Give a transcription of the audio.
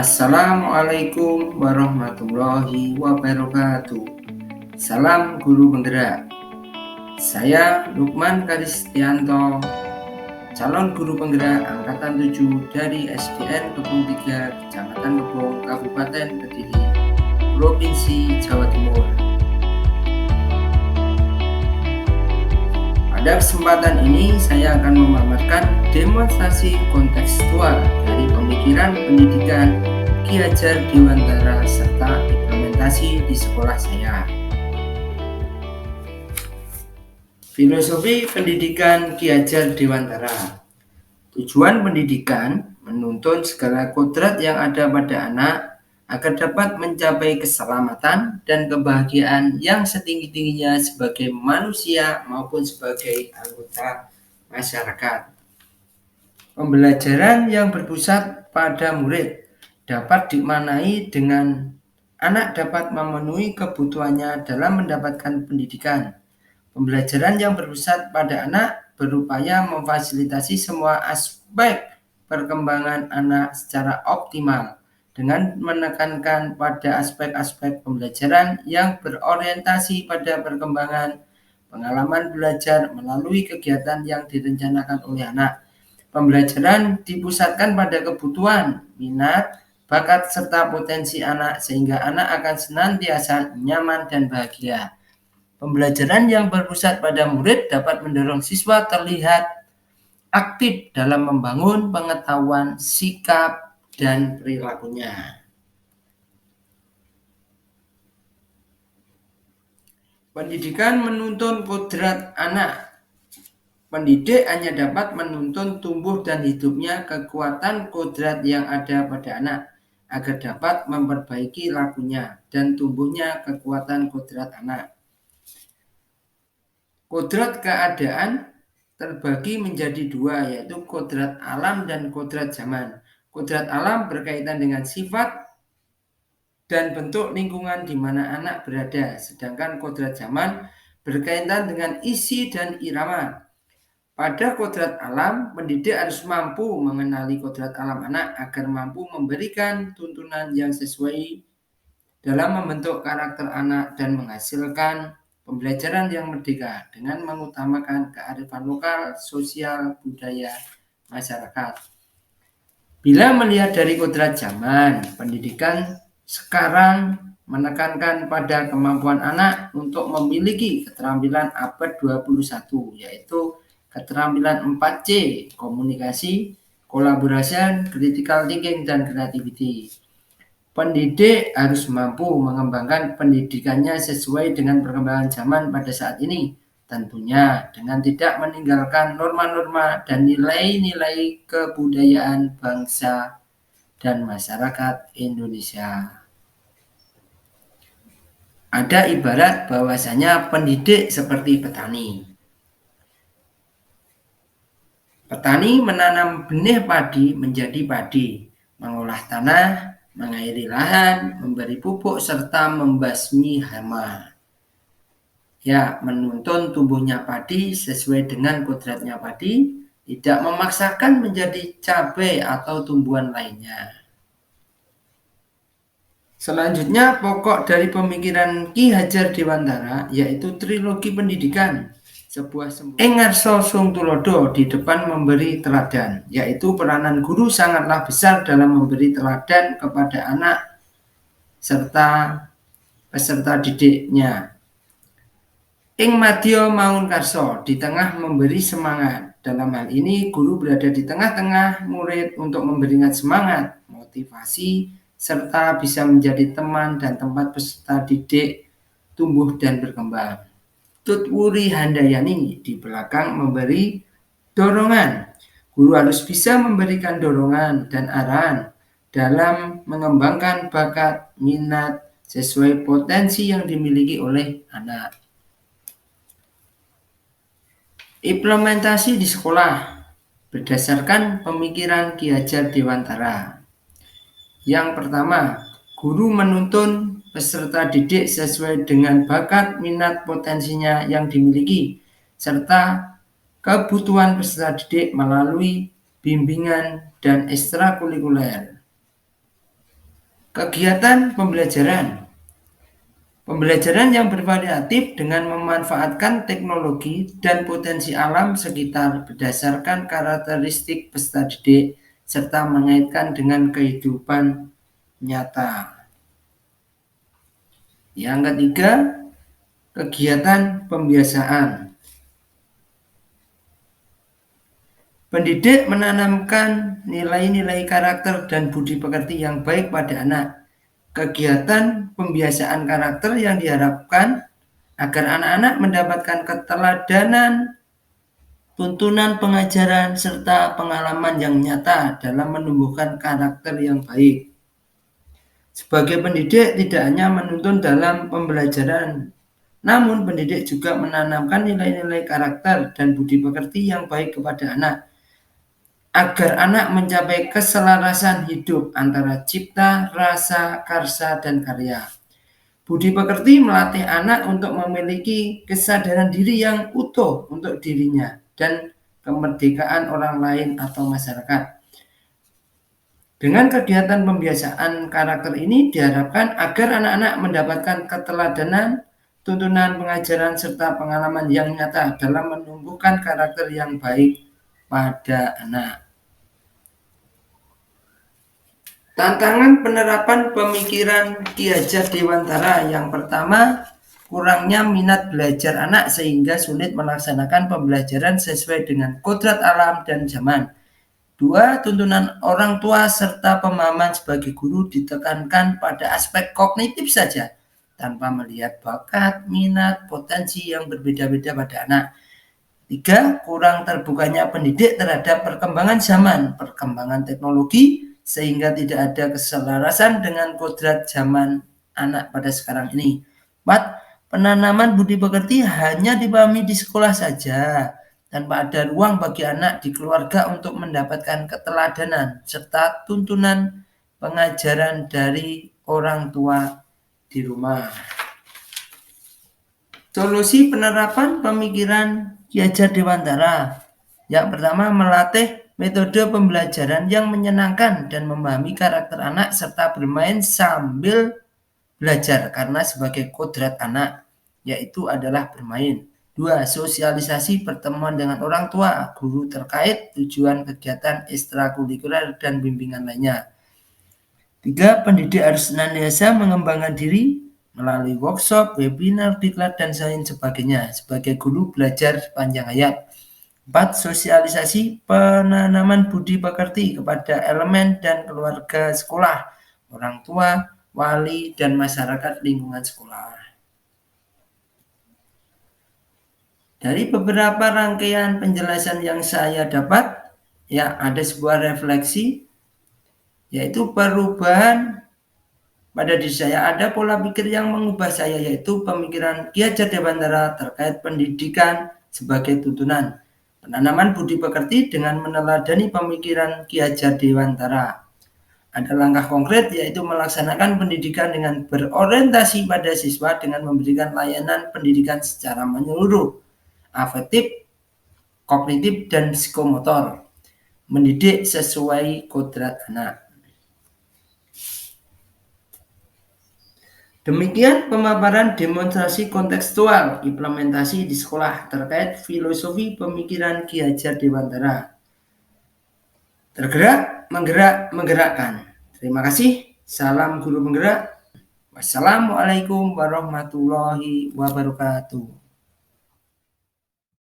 Assalamualaikum warahmatullahi wabarakatuh. Salam guru penggerak. Saya Lukman Karistianto, calon guru penggerak angkatan 7 dari SDN Kebun 3, Kecamatan Kebun, Kabupaten Kediri, Provinsi Jawa Timur. Pada kesempatan ini saya akan memaparkan demonstrasi kontekstual dari pemikiran pendidikan Ki Hajar Dewantara serta implementasi di sekolah saya. Filosofi pendidikan Ki Hajar Dewantara. Tujuan pendidikan menuntun segala kodrat yang ada pada anak agar dapat mencapai keselamatan dan kebahagiaan yang setinggi-tingginya sebagai manusia maupun sebagai anggota masyarakat. Pembelajaran yang berpusat pada murid dapat dimaknai dengan anak dapat memenuhi kebutuhannya dalam mendapatkan pendidikan. Pembelajaran yang berpusat pada anak berupaya memfasilitasi semua aspek perkembangan anak secara optimal dengan menekankan pada aspek-aspek pembelajaran yang berorientasi pada perkembangan pengalaman belajar melalui kegiatan yang direncanakan oleh anak. Pembelajaran dipusatkan pada kebutuhan, minat, bakat, serta potensi anak sehingga anak akan senantiasa nyaman dan bahagia. Pembelajaran yang berpusat pada murid dapat mendorong siswa terlihat aktif dalam membangun pengetahuan, sikap, dan perilakunya. Pendidikan menuntun kodrat anak. Pendidik hanya dapat menuntun tumbuh dan hidupnya kekuatan kodrat yang ada pada anak agar dapat memperbaiki lakunya dan tumbuhnya kekuatan kodrat anak. Kodrat keadaan terbagi menjadi dua, yaitu kodrat alam dan kodrat zaman. Kodrat alam berkaitan dengan sifat dan bentuk lingkungan di mana anak berada, sedangkan kodrat zaman berkaitan dengan isi dan irama. Pada kodrat alam, pendidik harus mampu mengenali kodrat alam anak agar mampu memberikan tuntunan yang sesuai dalam membentuk karakter anak dan menghasilkan pembelajaran yang merdeka dengan mengutamakan kearifan lokal, sosial, budaya, masyarakat. Bila melihat dari kodrat zaman, pendidikan sekarang menekankan pada kemampuan anak untuk memiliki keterampilan abad 21, yaitu keterampilan 4C, komunikasi, kolaborasi, critical thinking, dan creativity. Pendidik harus mampu mengembangkan pendidikannya sesuai dengan perkembangan zaman pada saat ini, tentunya dengan tidak meninggalkan norma-norma dan nilai-nilai kebudayaan bangsa dan masyarakat Indonesia. Ada ibarat bahwasanya pendidik seperti petani. Petani menanam benih padi menjadi padi, mengolah tanah, mengairi lahan, memberi pupuk, serta membasmi hama. Ya, menuntun tumbuhnya padi sesuai dengan kodratnya padi, tidak memaksakan menjadi cabai atau tumbuhan lainnya. Selanjutnya, pokok dari pemikiran Ki Hajar Dewantara yaitu trilogi pendidikan. Engarso Sung Tulodo di depan memberi teladan, yaitu peranan guru sangatlah besar dalam memberi teladan kepada anak serta peserta didiknya. Ing madya maun karso, di tengah memberi semangat. Dalam hal ini guru berada di tengah-tengah murid untuk memberikan semangat, motivasi, serta bisa menjadi teman dan tempat peserta didik tumbuh dan berkembang. Tutwuri Handayani di belakang memberi dorongan. Guru harus bisa memberikan dorongan dan arahan dalam mengembangkan bakat, minat sesuai potensi yang dimiliki oleh anak. Implementasi di sekolah berdasarkan pemikiran Ki Hajar Dewantara. Yang pertama, guru menuntun peserta didik sesuai dengan bakat, minat, potensinya yang dimiliki, serta kebutuhan peserta didik melalui bimbingan dan ekstrakurikuler. Kegiatan pembelajaran. Pembelajaran yang bervariatif dengan memanfaatkan teknologi dan potensi alam sekitar berdasarkan karakteristik peserta didik serta mengaitkan dengan kehidupan nyata. Yang ketiga, kegiatan pembiasaan. Pendidik menanamkan nilai-nilai karakter dan budi pekerti yang baik pada anak. Kegiatan pembiasaan karakter yang diharapkan agar anak-anak mendapatkan keteladanan, tuntunan pengajaran, serta pengalaman yang nyata dalam menumbuhkan karakter yang baik. Sebagai pendidik tidak hanya menuntun dalam pembelajaran, namun pendidik juga menanamkan nilai-nilai karakter dan budi pekerti yang baik kepada anak, agar anak mencapai keselarasan hidup antara cipta, rasa, karsa, dan karya. Budi pekerti melatih anak untuk memiliki kesadaran diri yang utuh untuk dirinya dan kemerdekaan orang lain atau masyarakat. Dengan kegiatan pembiasaan karakter ini diharapkan agar anak-anak mendapatkan keteladanan, tuntunan pengajaran, serta pengalaman yang nyata dalam menumbuhkan karakter yang baik pada anak. Tantangan penerapan pemikiran Ki Hajar Dewantara. Yang pertama, kurangnya minat belajar anak sehingga sulit melaksanakan pembelajaran sesuai dengan kodrat alam dan zaman. 2. Tuntunan orang tua serta pemahaman sebagai guru ditekankan pada aspek kognitif saja, tanpa melihat bakat, minat, potensi yang berbeda-beda pada anak. 3. Kurang terbukanya pendidik terhadap perkembangan zaman, perkembangan teknologi, sehingga tidak ada keselarasan dengan kodrat zaman anak pada sekarang ini. 4. Penanaman budi pekerti hanya dipahami di sekolah saja, tanpa ada ruang bagi anak di keluarga untuk mendapatkan keteladanan serta tuntunan pengajaran dari orang tua di rumah. Solusi penerapan pemikiran Ki Hajar Dewantara. Yang pertama, melatih metode pembelajaran yang menyenangkan dan memahami karakter anak serta bermain sambil belajar karena sebagai kodrat anak, yaitu adalah bermain. 2. Sosialisasi pertemuan dengan orang tua, guru terkait tujuan kegiatan ekstrakurikuler dan bimbingan lainnya. 3. Pendidik harus senantiasa mengembangkan diri melalui workshop, webinar, diklat, dan lain sebagainya sebagai guru belajar sepanjang hayat. 4. Sosialisasi penanaman budi pekerti kepada elemen dan keluarga sekolah, orang tua, wali, dan masyarakat lingkungan sekolah. Dari beberapa rangkaian penjelasan yang saya dapat, ya ada sebuah refleksi, yaitu perubahan pada diri saya. Ada pola pikir yang mengubah saya, yaitu pemikiran Ki Hajar Dewantara terkait pendidikan sebagai tuntunan. Penanaman budi pekerti dengan meneladani pemikiran Ki Hajar Dewantara. Ada langkah konkret, yaitu melaksanakan pendidikan dengan berorientasi pada siswa dengan memberikan layanan pendidikan secara menyeluruh, afektif, kognitif, dan psikomotor. Mendidik sesuai kodrat anak. Demikian pemaparan demonstrasi kontekstual implementasi di sekolah terkait filosofi pemikiran Ki Hajar Dewantara. Tergerak, menggerak, menggerakkan. Terima kasih. Salam guru penggerak. Wassalamualaikum warahmatullahi wabarakatuh.